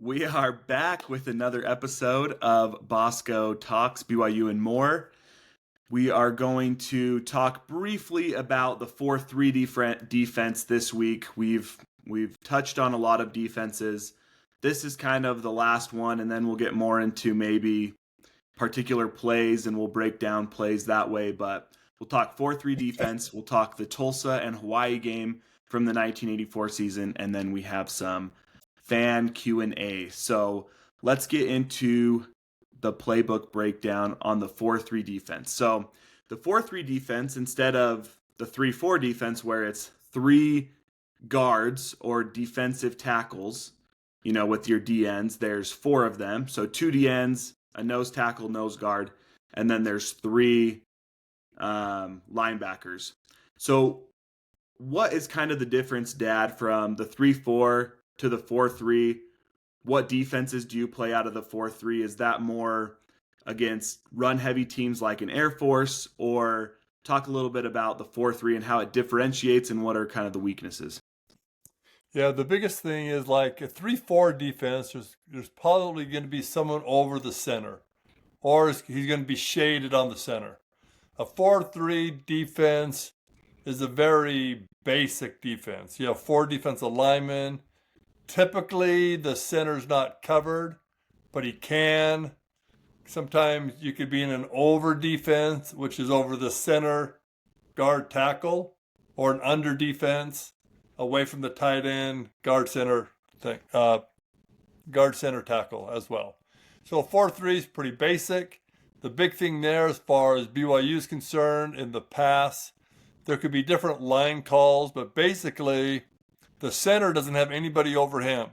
We are back with another episode of Bosco Talks, BYU and More. We are going to talk briefly about the 4-3 defense this week. We've touched on a lot of defenses. This is kind of the last one, and then we'll get more into maybe particular plays, and we'll break down plays that way. But we'll talk 4-3 defense. We'll talk the Tulsa and Hawaii game from the 1984 season, and then we have some fan Q&A. So let's get into the playbook breakdown on the 4-3 defense. So the 4-3 defense, instead of the 3-4 defense where it's three guards or defensive tackles, with your DNs, there's four of them. So two DNs, a nose tackle, nose guard, and then there's three linebackers. So what is kind of the difference, Dad, from the 3-4 to the 4-3? What defenses do you play out of the 4-3? Is that more against run-heavy teams like an Air Force, or talk a little bit about the 4-3 and how it differentiates and what are kind of the weaknesses? Yeah, the biggest thing is like a 3-4 defense, there's probably going to be someone over the center, or he's going to be shaded on the center. A 4-3 defense is a very basic defense. You have four defensive linemen. Typically, the center's not covered, but he can. Sometimes you could be in an over defense, which is over the center guard tackle, or an under defense, away from the tight end, guard center tackle as well. So 4-3 is pretty basic. The big thing there, as far as BYU is concerned, in the pass, there could be different line calls, but basically the center doesn't have anybody over him.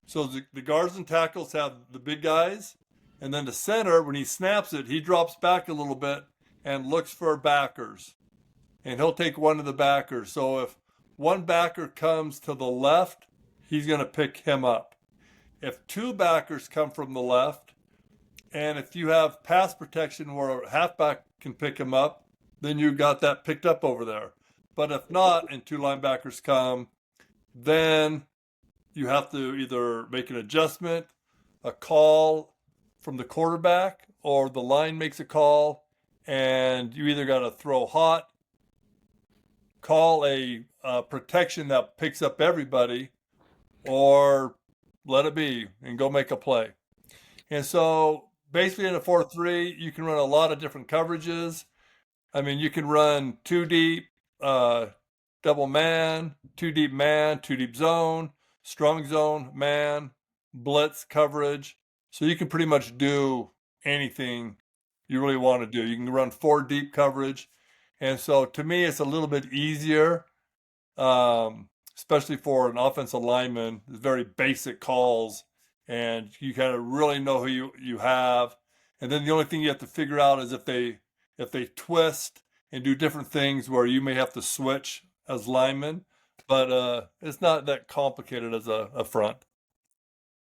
So the guards and tackles have the big guys, and then the center, when he snaps it, he drops back a little bit and looks for backers. And he'll take one of the backers. So if one backer comes to the left, he's going to pick him up. If two backers come from the left, and if you have pass protection where a halfback can pick him up, then you got that picked up over there. But if not, and two linebackers come, then you have to either make an adjustment, a call from the quarterback, or the line makes a call, and you either got to throw hot, call a protection that picks up everybody, or let it be and go make a play. And so basically in a 4-3, you can run a lot of different coverages. I mean, you can run two deep, double man, two deep zone, strong zone, man, blitz coverage. So you can pretty much do anything you really want to do. You can run four deep coverage. And so to me, it's a little bit easier, especially for an offensive lineman. It's very basic calls, and you kind of really know who you have. And then the only thing you have to figure out is if they twist and do different things where you may have to switch as linemen. But it's not that complicated as a front.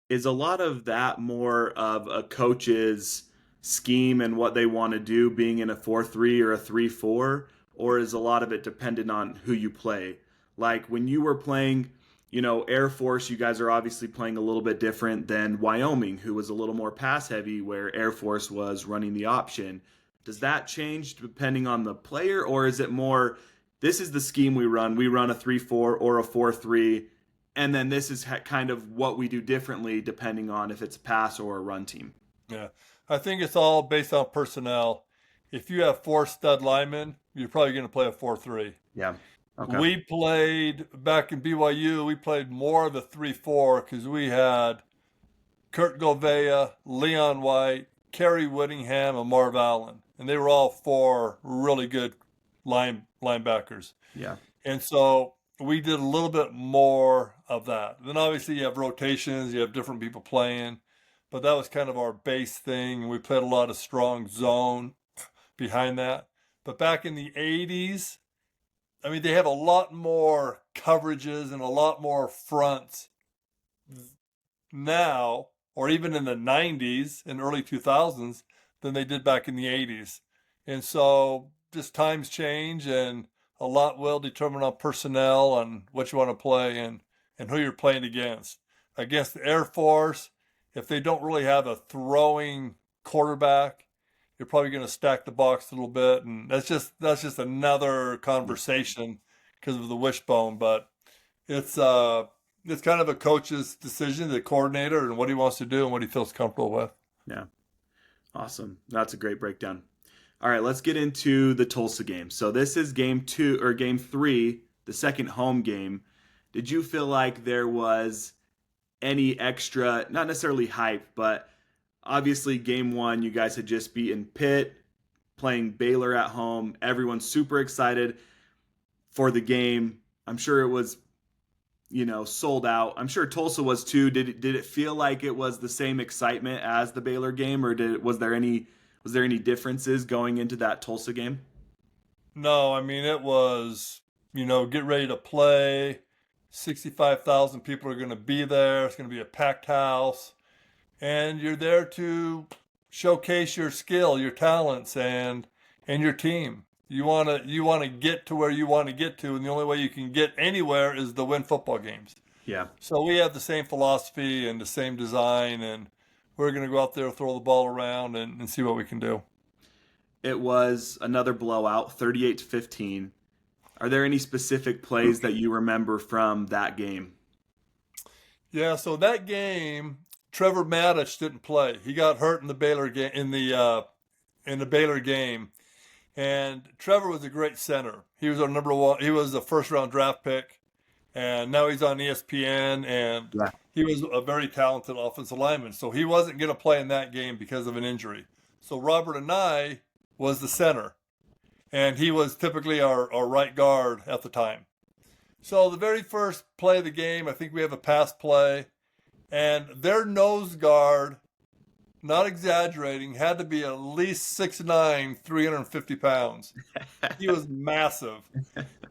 Is a lot of that more of a coach's scheme and what they want to do being in a 4-3 or a 3-4, or is a lot of it dependent on who you play? Like when you were playing, Air Force, you guys are obviously playing a little bit different than Wyoming, who was a little more pass heavy, where Air Force was running the option. Does that change depending on the player, or is it more, this is the scheme we run a 3-4 or a 4-3, and then this is kind of what we do differently depending on if it's a pass or a run team? Yeah, I think it's all based on personnel. If you have four stud linemen, you're probably going to play a 4-3. Yeah. Okay. We played, back in BYU, we played more of the 3-4 because we had Kurt Govea, Leon White, Kerry Whittingham, and Marv Allen. And they were all four really good linebackers. Yeah. And so we did a little bit more of that. Then obviously you have rotations, you have different people playing, but that was kind of our base thing. We played a lot of strong zone behind that. But back in the 80s, I mean, they have a lot more coverages and a lot more fronts now, or even in the 90s and early 2000s, than they did back in the 80s. And so just times change, and a lot will determine on personnel and what you want to play and who you're playing against. against the Air Force, if they don't really have a throwing quarterback, you're probably going to stack the box a little bit, and that's just another conversation because of the wishbone. But it's kind of a coach's decision, the coordinator, and what he wants to do and what he feels comfortable with. Yeah. Awesome. That's a great breakdown. All right, let's get into the Tulsa game. So this is game 2 or game 3, the second home game. Did you feel like there was any extra, not necessarily hype, but obviously game 1, you guys had just beaten Pitt, playing Baylor at home. Everyone's super excited for the game. I'm sure it was, sold out. I'm sure Tulsa was too. Did it feel like it was the same excitement as the Baylor game, or was there any differences going into that Tulsa game? No, I mean, it was, get ready to play. 65,000 people are going to be there. It's going to be a packed house. And you're there to showcase your skill, your talents, and your team. You want to get to where you want to get to, and the only way you can get anywhere is to win football games. Yeah. So we have the same philosophy and the same design, and we're going to go out there, throw the ball around, and see what we can do. It was another blowout, 38-15. Are there any specific plays that you remember from that game? Yeah, so that game, Trevor Maddich didn't play. He got hurt in the Baylor game in the Baylor game. And Trevor was a great center. He was our number one. He was a first-round draft pick, and now he's on ESPN. And Yeah. he was a very talented offensive lineman. So he wasn't going to play in that game because of an injury. So Robert and I was the center, and he was typically our right guard at the time. So the very first play of the game, I think we have a pass play, and their nose guard, not exaggerating, had to be at least 6'9", 350 pounds. He was massive.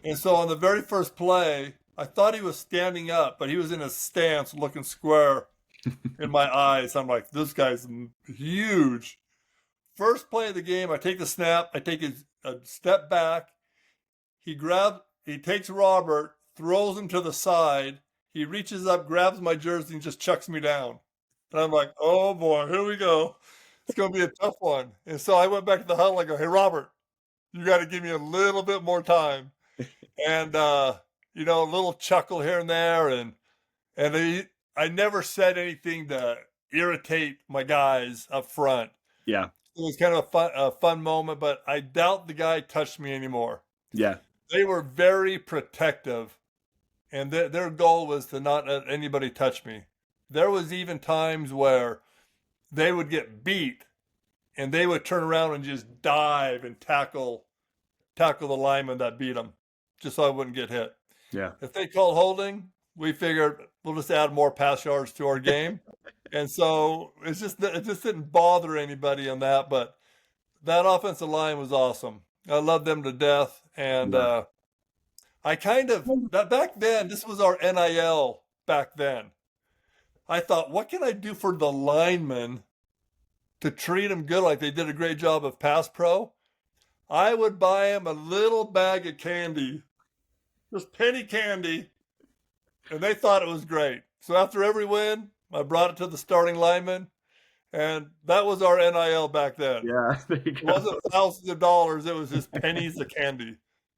And so on the very first play, I thought he was standing up, but he was in a stance looking square in my eyes. I'm like, this guy's huge. First play of the game, I take the snap, I take a step back. He takes Robert, throws him to the side. He reaches up, grabs my jersey, and just chucks me down. And I'm like, oh boy, here we go. It's going to be a tough one. And so I went back to the huddle. I go, hey, Robert, you got to give me a little bit more time. And, a little chuckle here and there. And I never said anything to irritate my guys up front. Yeah. It was kind of a fun moment, but I doubt the guy touched me anymore. Yeah. They were very protective, and their goal was to not let anybody touch me. There was even times where they would get beat, and they would turn around and just dive and tackle the lineman that beat them, just so I wouldn't get hit. Yeah. If they called holding, we figured we'll just add more pass yards to our game. And so it just didn't bother anybody on that, but that offensive line was awesome. I loved them to death. And I back then, this was our NIL back then. I thought, what can I do for the linemen to treat them good, like they did a great job of pass pro? I would buy them a little bag of candy, just penny candy, and they thought it was great. So after every win, I brought it to the starting lineman, and that was our NIL back then. Yeah. There you It go. wasn't thousands of dollars, it was just pennies of candy.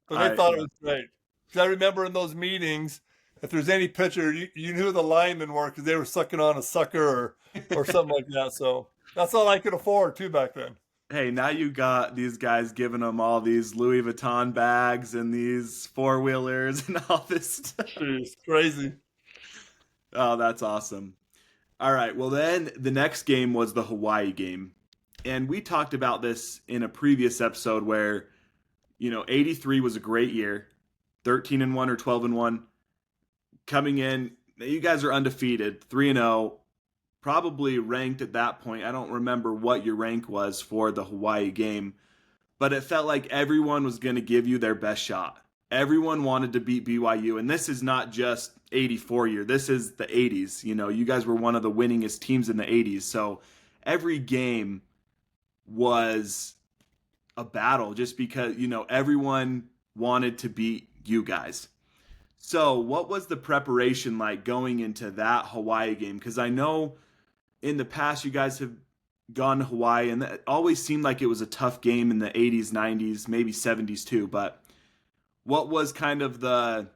But they thought it was great. Because I remember in those meetings, if there's any pitcher, you knew who the linemen were because they were sucking on a sucker or something like that. So that's all I could afford, too, back then. Hey, now you got these guys giving them all these Louis Vuitton bags and these four-wheelers and all this stuff. Jeez, crazy. Oh, that's awesome. All right, well then the next game was the Hawaii game. And we talked about this in a previous episode where, 83 was a great year, 13-1 or 12-1. Coming in, you guys are undefeated, 3-0, probably ranked at that point. I don't remember what your rank was for the Hawaii game, but it felt like everyone was going to give you their best shot. Everyone wanted to beat BYU, and this is not just 84 year. This is the 80s. You guys were one of the winningest teams in the 80s. So every game was a battle just because, everyone wanted to beat you guys. So, what was the preparation like going into that Hawaii game? Because I know in the past you guys have gone to Hawaii, and that always seemed like it was a tough game in the 80s, 90s, maybe 70s too. But what was kind of the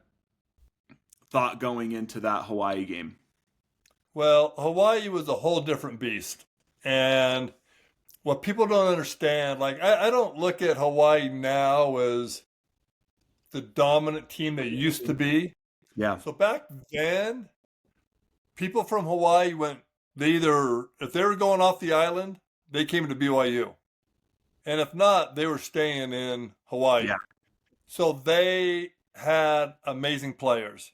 thought going into that Hawaii game? Well, Hawaii was a whole different beast. And what people don't understand, like, I don't look at Hawaii now as the dominant team they used to be. Yeah, So back then, people from Hawaii went, they either, if they were going off the island, they came to BYU. And if not, they were staying in Hawaii. yeah, So they had amazing players.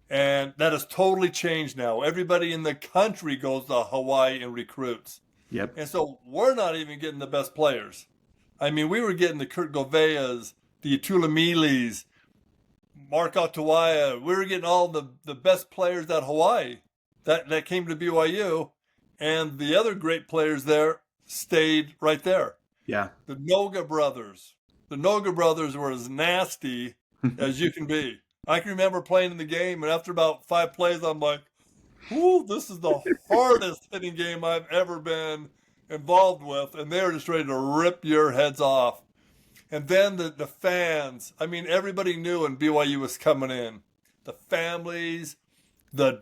And that has totally changed now. Everybody in the country goes to Hawaii and recruits. yep, And so we're not even getting the best players. I mean, we were getting the Kurt Goveas, the Tulamiles, Mark Otuaya. We were getting all the best players at Hawaii that came to BYU. And the other great players there stayed right there. yeah. The Noga brothers. The Noga brothers were as nasty as you can be. I can remember playing in the game, and after about 5 plays, I'm like, "Ooh, this is the hardest hitting game I've ever been involved with." And they were just ready to rip your heads off. And then the fans, I mean, everybody knew when BYU was coming in. The families, I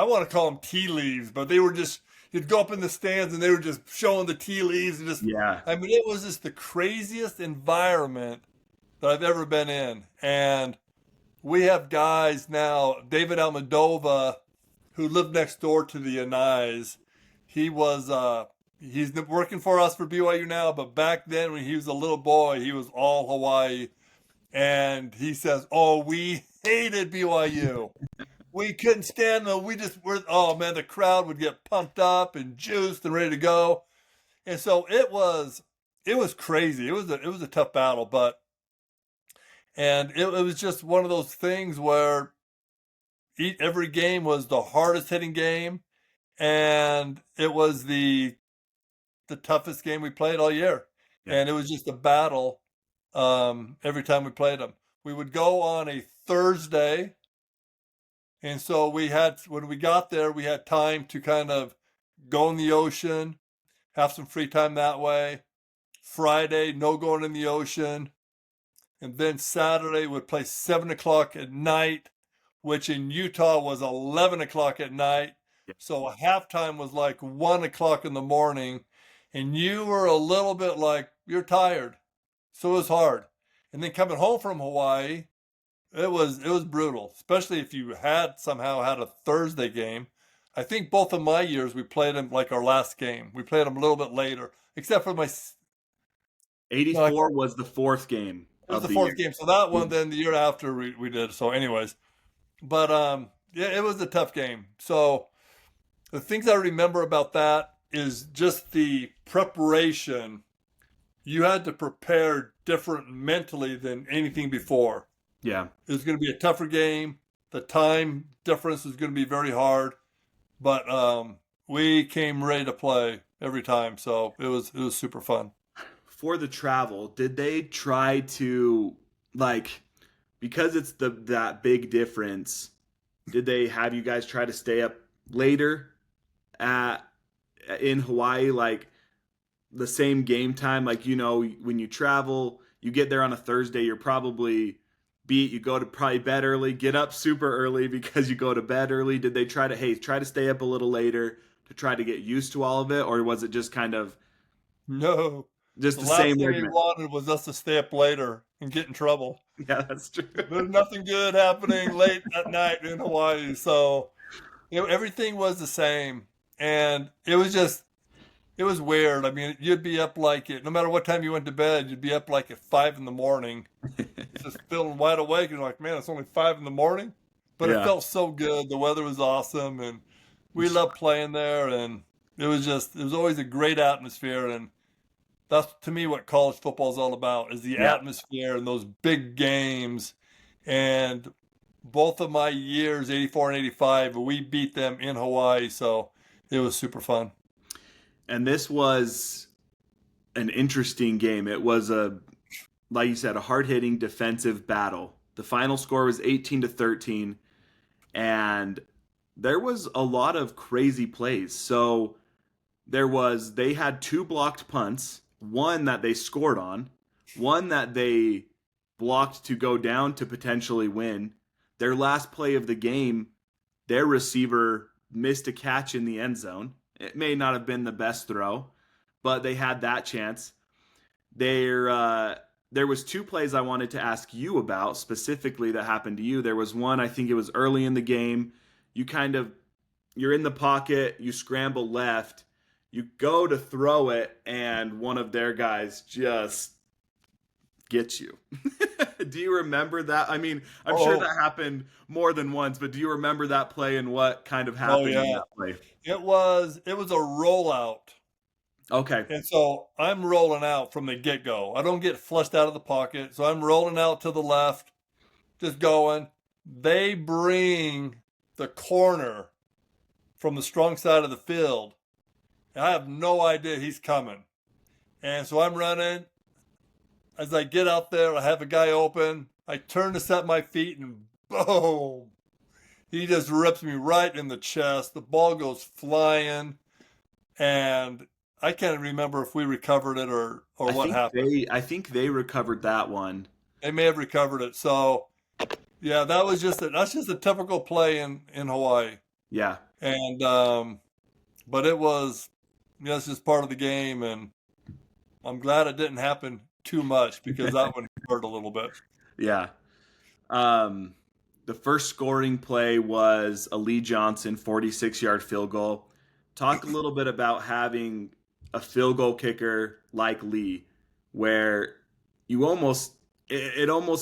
want to call them tea leaves, but they were just, you'd go up in the stands and they were just showing the tea leaves and just, Yeah. I mean, it was just the craziest environment that I've ever been in. And we have guys now, David Almadova, who lived next door to the Anais. He's working for us for BYU now, but back then when he was a little boy, he was all Hawaii. And he says, "Oh, we hated BYU. We couldn't stand them. Oh man, the crowd would get pumped up and juiced and ready to go." And so it was crazy. It was a tough battle, but it was just one of those things where every game was the hardest hitting game, and it was the toughest game we played all year. Yeah. And it was just a battle every time we played them. We would go on a Thursday, and so when we got there, we had time to kind of go in the ocean, have some free time that way. Friday, no going in the ocean. And then Saturday would play 7 o'clock at night, which in Utah was 11 o'clock at night. Yeah. So halftime was like 1 o'clock in the morning. And you were a little bit like, you're tired. So it was hard. And then coming home from Hawaii, it was brutal, especially if you somehow had a Thursday game. I think both of my years we played them like our last game. We played them a little bit later, except for my 84 was the fourth game it was of the the fourth year. game. So that one, then the year after we did. So anyways, but yeah, it was a tough game. So the things I remember about that is just the preparation. You had to prepare different mentally than anything before. Yeah. It was going to be a tougher game. The time difference was going to be very hard, but we came ready to play every time. So it was super fun. For the travel, did they try to, like, because it's that big difference, did they have you guys try to stay up later at in Hawaii, like the same game time? Like, when you travel, you get there on a Thursday, you're probably beat, you go to probably bed early, get up super early because you go to bed early. Did they try to stay up a little later to try to get used to all of it, or was it just kind of No, just the the last same thing we regimen? wanted was us to stay up later and get in trouble. Yeah, that's true. There's nothing good happening late at night in Hawaii. So, everything was the same. And it was weird. I mean, you'd be up no matter what time you went to bed, you'd be up like at 5 in the morning, just feeling wide awake. And you're like, man, it's only 5 in the morning. But it Yeah. felt so good. The weather was awesome. And we loved playing there. And it was always a great atmosphere. And that's to me what college football is all about, is the Yeah. atmosphere and those big games. And both of my years, 84 and 85, we beat them in Hawaii. So it was super fun. And this was an interesting game. It was like you said, a hard-hitting defensive battle The final score was 18-13, and there was a lot of crazy plays. So they had two blocked punts, one that they scored on, one that they blocked to go down to potentially win. Their last play of the game, their receiver missed a catch in the end zone. It may not have been the best throw, but they had that chance. There was two plays I wanted to ask you about specifically that happened to you. There was one, I think it was early in the game. You're in the pocket, you scramble left, you go to throw it, and one of their guys just gets you. Do you remember that? I mean, I'm sure that happened more than once, but do you remember that play and what kind of happened in that play? It was a rollout. Okay. And so I'm rolling out from the get-go. I don't get flushed out of the pocket, so I'm rolling out to the left, just going. They bring the corner from the strong side of the field. And I have no idea he's coming. And so I'm running. As I get out there, I have a guy open. I turn to set my feet, and boom! He just rips me right in the chest. The ball goes flying, and I can't remember if we recovered it or what happened. I think they recovered that one. They may have recovered it. So, yeah, that's just a typical play in Hawaii. Yeah. And but it's just part of the game, and I'm glad it didn't happen too much because that one hurt a little bit. Yeah. The first scoring play was a Lee Johnson 46-yard field goal. Talk a little bit about having a field goal kicker like Lee, where it almost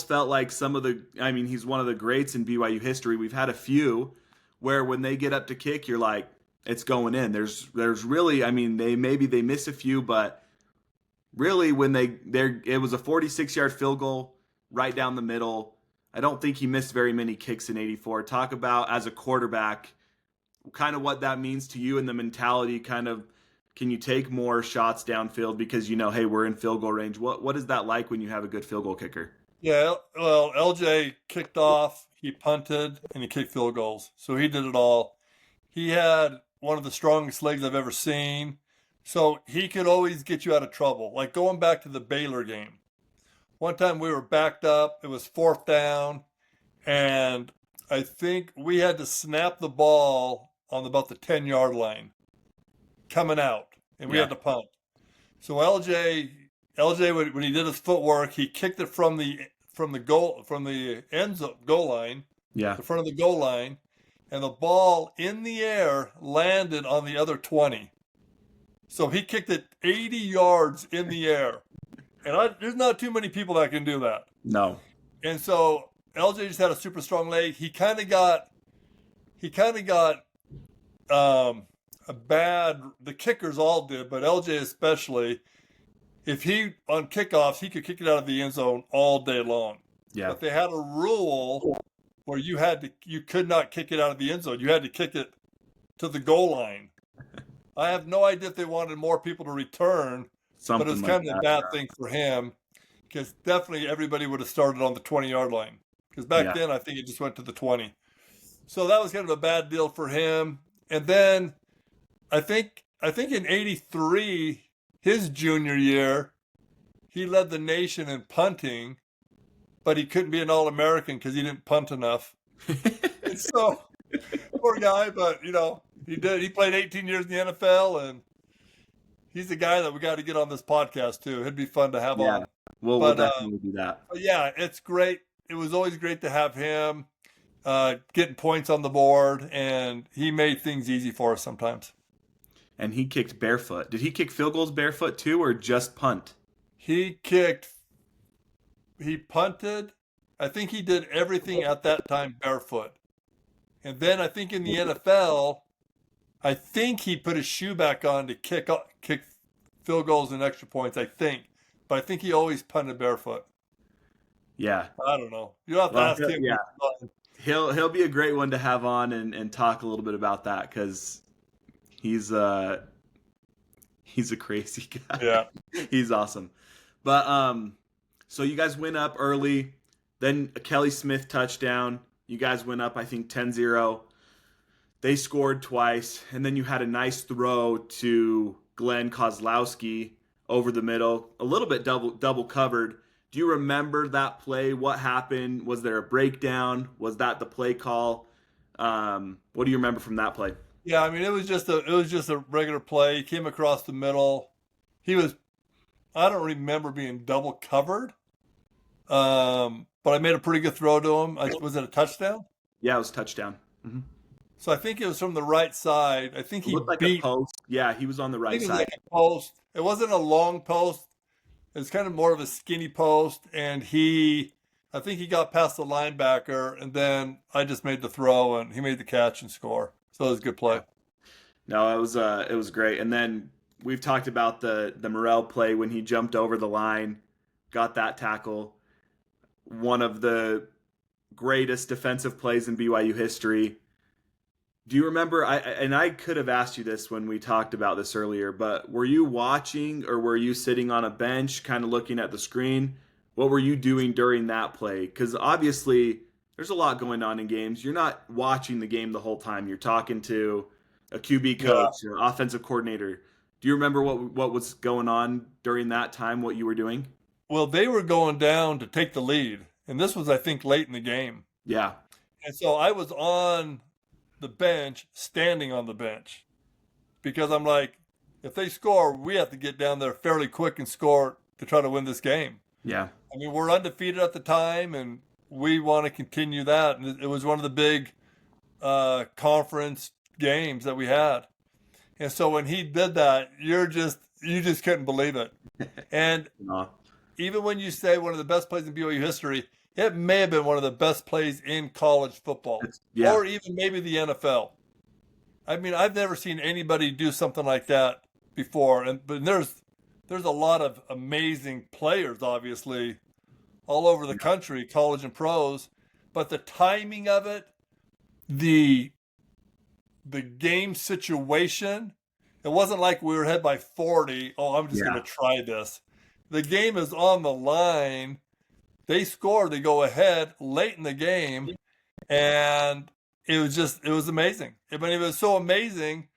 felt like he's one of the greats in BYU history. We've had a few where when they get up to kick, you're like, it's going in. There's really, they miss a few, but really when it was a 46-yard field goal right down the middle. I don't think he missed very many kicks in 84. Talk about, as a quarterback, kind of what that means to you and the mentality, kind of, can you take more shots downfield because hey, we're in field goal range. What is that like when you have a good field goal kicker? Yeah, well, LJ kicked off, he punted, and he kicked field goals. So he did it all. He had one of the strongest legs I've ever seen. So he could always get you out of trouble. Like going back to the Baylor game. One time we were backed up, it was 4th down, and I think we had to snap the ball on about the 10-yard line coming out, and we had to punt. So LJ, when he did his footwork, he kicked it from the goal line, the front of the goal line, and the ball in the air landed on the other 20. So he kicked it 80 yards in the air, and there's not too many people that can do that. No. And so LJ just had a super strong leg. He kind of got the kickers all did, but LJ especially, if he, on kickoffs, he could kick it out of the end zone all day long. Yeah. But they had a rule where you could not kick it out of the end zone. You had to kick it to the goal line. I have no idea if they wanted more people to return, but it was kind of a bad thing for him because definitely everybody would have started on the 20-yard line. Because back then, I think it just went to the 20. So that was kind of a bad deal for him. And then I think in 83, his junior year, he led the nation in punting, but he couldn't be an All-American because he didn't punt enough. And so, poor guy, but he did. He played 18 years in the NFL, and he's the guy that we got to get on this podcast too. It'd be fun to have on. We'll definitely do that. But yeah, it's great. It was always great to have him getting points on the board, and he made things easy for us sometimes. And he kicked barefoot. Did he kick field goals barefoot too, or just punt? He punted. I think he did everything at that time barefoot. And then I think in the NFL, I think he put his shoe back on to kick field goals and extra points, I think. But I think he always punted barefoot. Yeah. I don't know. You'll have to ask him. Yeah. He'll be a great one to have on and talk a little bit about that because he's a crazy guy. Yeah. He's awesome. But so you guys went up early. Then a Kelly Smith touchdown. You guys went up, I think, 10-0. They scored twice, and then you had a nice throw to Glenn Kozlowski over the middle, a little bit double covered. Do you remember that play? What happened? Was there a breakdown? Was that the play call? What do you remember from that play? Yeah, I mean it was just a regular play. He came across the middle. He was I don't remember being double covered. But I made a pretty good throw to him. Was it a touchdown? Yeah, it was a touchdown. Mm-hmm. So I think it was from the right side. I think It he looked like a beat. post. Yeah, he was on the I right think it was side. like a post. It wasn't a long post. It was kind of more of a skinny post, and I think he got past the linebacker, and then I just made the throw, and he made the catch and score. So it was a good play. No, it was great. And then we've talked about the Morrell play when he jumped over the line, got that tackle. One of the greatest defensive plays in BYU history. Do you remember? I could have asked you this when we talked about this earlier, but were you watching or were you sitting on a bench, kind of looking at the screen? What were you doing during that play? Because obviously, there's a lot going on in games. You're not watching the game the whole time. You're talking to a QB Yeah. coach, an offensive coordinator. Do you remember what was going on during that time? What you were doing? Well, they were going down to take the lead, and this was, I think, late in the game. Yeah, And so I was on the bench, standing on the bench, because I'm like, if they score, we have to get down there fairly quick and score to try to win this game. yeah, I mean, we're undefeated at the time, and we want to continue that. And it was one of the big conference games that we had. And so when he did that, you just couldn't believe it. And no, even when you say one of the best plays in BYU history, it may have been one of the best plays in college football, yeah, or even maybe the NFL. I mean, I've never seen anybody do something like that before. But there's a lot of amazing players, obviously, all over the country, college and pros. But the timing of it, the the game situation, it wasn't like we were ahead by 40. Oh, I'm just going yeah, to try this. The game is on the line. They score, they go ahead late in the game, and it was amazing. I mean, it was so amazing.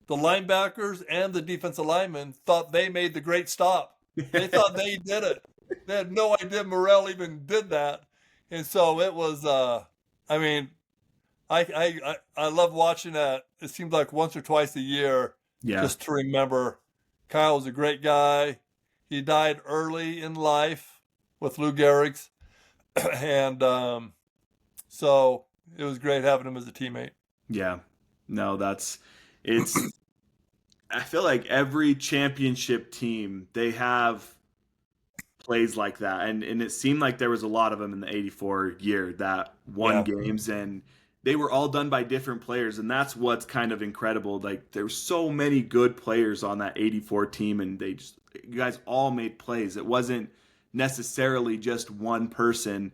The linebackers and the defensive linemen thought they made the great stop. They thought they did it. They had no idea Morrell even did that. And so it was, I mean, I love watching that. It seems like once or twice a year, yeah. just to remember. Kyle was a great guy. He died early in life with Lou Gehrig's, and so it was great having him as a teammate. Yeah. No, it's I feel like every championship team they have plays like that, and it seemed like there was a lot of them in the 84 year that won Yeah, games, and they were all done by different players, and that's what's kind of incredible. Like there's so many good players on that 84 team, and you guys all made plays. It wasn't necessarily just one person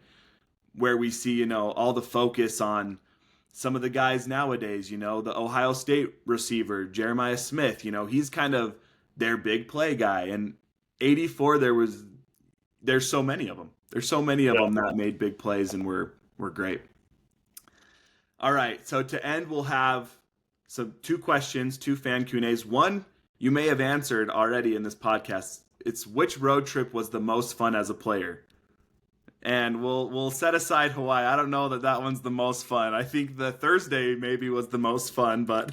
where we see, all the focus on some of the guys nowadays, the Ohio State receiver, Jeremiah Smith, he's kind of their big play guy. And 84, there's so many of them. There's so many of yeah. them that made big plays and were great. All right. So to end, we'll have two questions, two fan Q&As. One you may have answered already in this podcast. It's which road trip was the most fun as a player? And we'll set aside Hawaii. I don't know that one's the most fun. I think the Thursday maybe was the most fun, but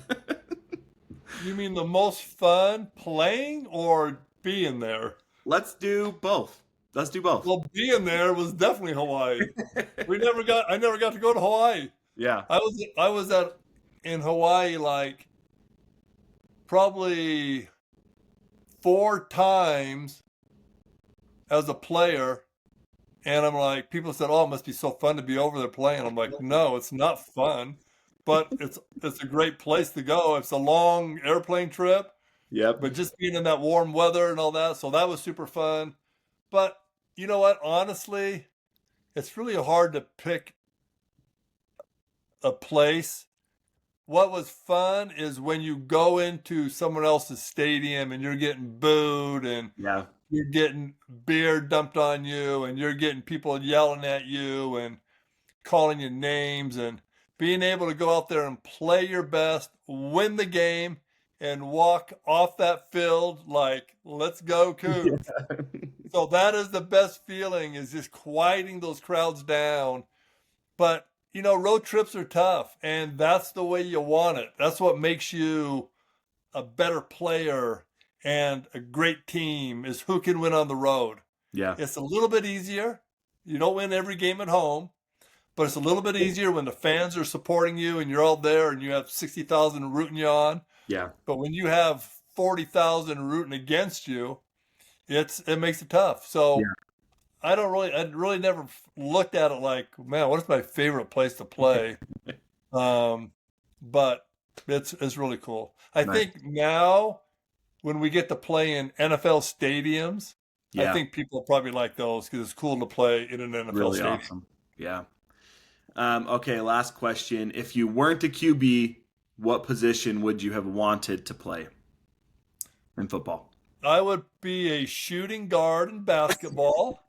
You mean the most fun playing or being there? let's do both. Let's do both. Well, being there was definitely Hawaii. I never got to go to Hawaii. Yeah. I was in Hawaii like probably 4 times as a player. And I'm like, people said, "Oh, it must be so fun to be over there playing." I'm like, "No, it's not fun, but it's a great place to go. It's a long airplane trip, Yep. but just being in that warm weather and all that, so that was super fun." But you know what? Honestly, it's really hard to pick a place what was fun is when you go into someone else's stadium and you're getting booed and Yeah. you're getting beer dumped on you and you're getting people yelling at you and calling you names, and being able to go out there and play your best, win the game, and walk off that field like, let's go, Cougs. Yeah. So that is the best feeling, is just quieting those crowds down. But, road trips are tough, and that's the way you want it. That's what makes you a better player and a great team, is who can win on the road. Yeah. It's a little bit easier. You don't win every game at home, but it's a little bit easier when the fans are supporting you and you're all there and you have 60,000 rooting you on. Yeah. But when you have 40,000 rooting against you, it makes it tough. So Yeah. I really never looked at it like, man, what is my favorite place to play? But it's really cool. I Nice. think now when we get to play in NFL stadiums, I Yeah. think people probably like those because it's cool to play in an NFL Really stadium. awesome. Yeah. Okay, last question. If you weren't a QB, what position would you have wanted to play in football? I would be a shooting guard in basketball,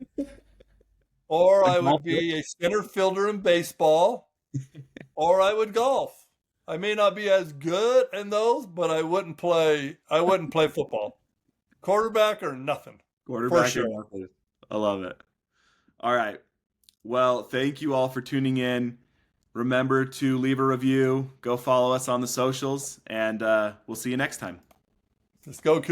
or I would be a center fielder in baseball, or I would golf. I may not be as good in those, but I wouldn't play football. Quarterback or nothing. Quarterback For sure. or nothing. I love it. All right. Well, thank you all for tuning in. Remember to leave a review, go follow us on the socials, and we'll see you next time. Let's go, Cougs.